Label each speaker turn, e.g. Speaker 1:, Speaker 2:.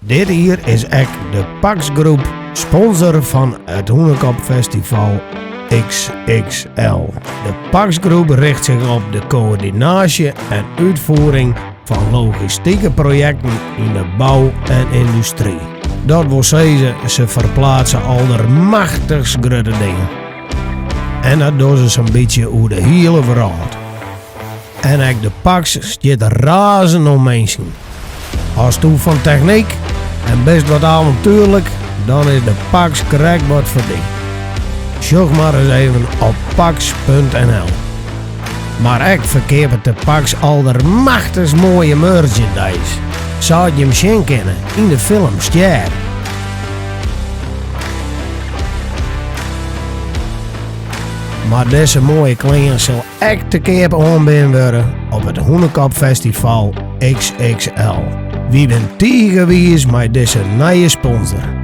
Speaker 1: Dit hier is echt de Pax Groep, sponsor van het Hoenekop Festival XXL. De Pax Groep richt zich op de coördinatie en uitvoering van logistieke projecten in de bouw en industrie. Dat wil zeggen, ze verplaatsen al de machtigst grote dingen. En dat doen ze zo'n beetje over de hele wereld. En ook de Pax zit razen om mensen. Als toe van techniek en best wat avontuurlijk, dan is de Pax correct wat voor die. Zoek maar eens even op pax.nl. Maar ik verkeert de Pax al de machtigst mooie merchandise. Zou je hem zien kennen in de film Stjer. Maar deze mooie kleding zal echt te keer aanbieden worden op het Hoenekop Festival XXL. Wie bent tegenwies met deze nieuwe sponsor?